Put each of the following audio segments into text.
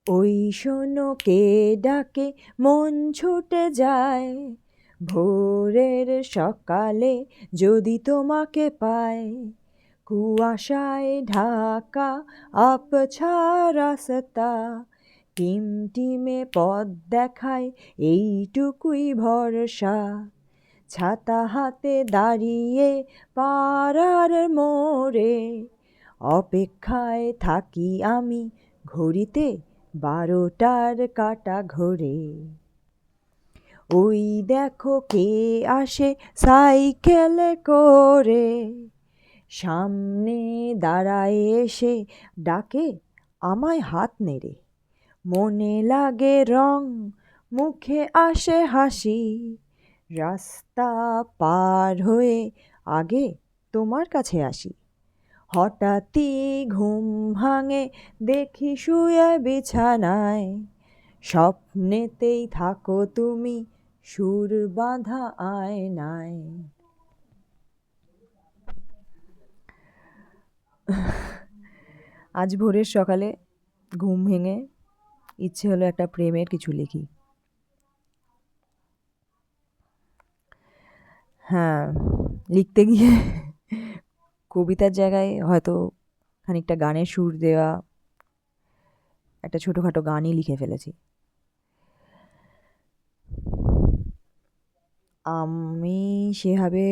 ওই শোনো কে ডাকে মন ছুটে যায়, ভোরের সকালে যদি তোমাকে পায়। কুয়াশায় ঢাকা আবছা রাস্তা, টিমটিমে পথ দেখায় এইটুকুই ভরসা। ছাতা হাতে দাঁড়িয়ে পাড়ার মোড়ে, অপেক্ষায় থাকি আমি ঘড়িতে 12টার কাঁটা ঘোরে। ওই দেখো কে আসে সাইকেলে করে, সামনে দাঁড়ায় এসে ডাকে আমায় হাত নেড়ে। মনে লাগে রং, মুখে আসে হাসি, রাস্তা পার হয়ে আগে তোমার কাছে আসি। হঠাৎই ঘুম ভাঙে দেখি শুয়ে বিছানায়, স্বপ্নেতেই থাকো তুমি সুর বাঁধা আয়নায়। আজ ভোরের সকালে ঘুম ভেঙে ইচ্ছে হলো একটা প্রেমের কিছু লিখি। হ্যাঁ, লিখতে গিয়ে কবিতার জায়গায় হয়তো খানিকটা গানের সুর দেওয়া একটা ছোটোখাটো গানই লিখে ফেলেছি। আমি সেভাবে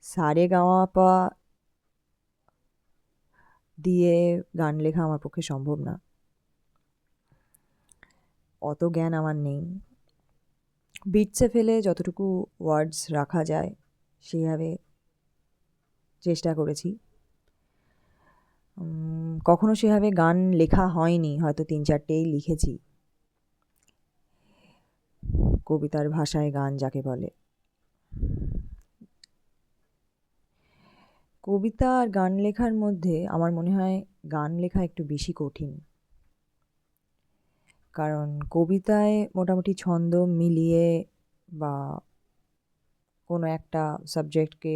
সারেগামাপা দিয়ে গান লেখা আমার পক্ষে সম্ভব না, অত জ্ঞান আমার নেই। বিটসে ফেলে যতটুকু ওয়ার্ডস রাখা যায় সেইভাবে চেষ্টা করেছি। কখনো সেভাবে গান লেখা হয়নি, হয়তো 3-4টেই লিখেছি, কবিতার ভাষায় গান যাকে বলে। কবিতা আর গান লেখার মধ্যে আমার মনে হয় গান লেখা একটু বেশি কঠিন, কারণ কবিতায় মোটামুটি ছন্দ মিলিয়ে বা কোনো একটা সাবজেক্টকে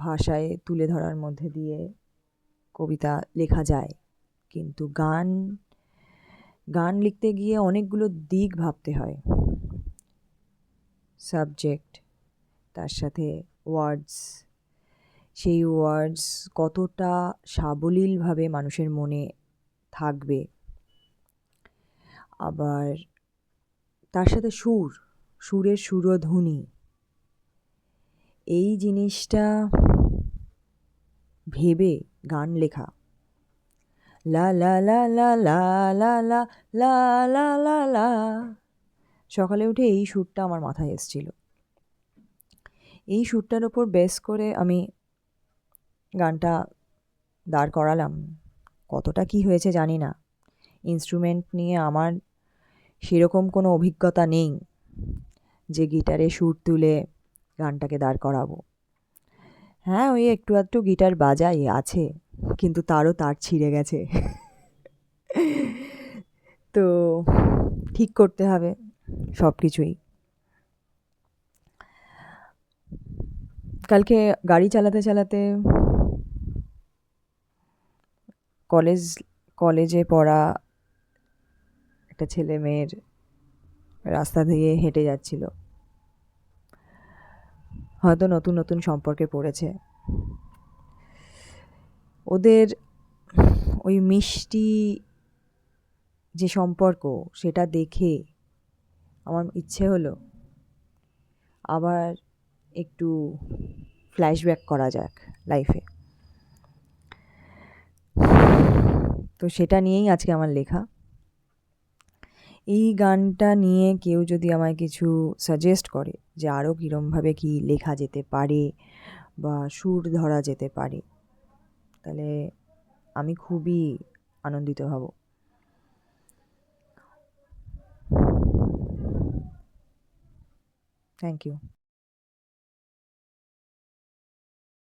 ভাষায় তুলে ধরার মধ্যে দিয়ে কবিতা লেখা যায়, কিন্তু গান লিখতে গিয়ে অনেকগুলো দিক ভাবতে হয়। সাবজেক্ট, তার সাথে ওয়ার্ডস, সেই ওয়ার্ডস কতটা সাবলীলভাবে মানুষের মনে থাকবে, আবার তার সাথে সুরের সুরধ্বনি, এই জিনিসটা ভেবে গান লেখা। লা লা লা লা লা লা লা লা লা লা লা, সকালে উঠে এই সুরটা আমার মাথায় এসেছিল। এই সুরটার ওপর বেস করে আমি গানটা দাঁড় করালাম। কতটা কি হয়েছে জানি না, ইনস্ট্রুমেন্ট নিয়ে আমার সেরকম কোনো অভিজ্ঞতা নেই যে গিটারে সুর তুলে গানটাকে দাঁড় করাবো। হ্যাঁ, ওই একটু আধটু গিটার বাজাই আছে, কিন্তু তারও তার ছিঁড়ে গেছে। তো ঠিক করতে হবে সব কিছুই। কালকে গাড়ি চালাতে চালাতে কলেজে পড়া একটা ছেলে মেয়ের রাস্তা দিয়ে হেঁটে যাচ্ছিল, হয়তো নতুন নতুন সম্পর্কে পড়েছে। ওদের ওই মিষ্টি যে সম্পর্ক, সেটা দেখে আমার ইচ্ছে হলো আবার একটু ফ্ল্যাশব্যাক করা যাক লাইফে। তো সেটা নিয়েই আজকে আমার লেখা। এই গানটা নিয়ে কেউ যদি আমায় কিছু সাজেস্ট করে যে আরও কীরমভাবে কী লেখা যেতে পারে বা সুর ধরা যেতে পারে, তাহলে আমি খুবই আনন্দিত হব। Thank you.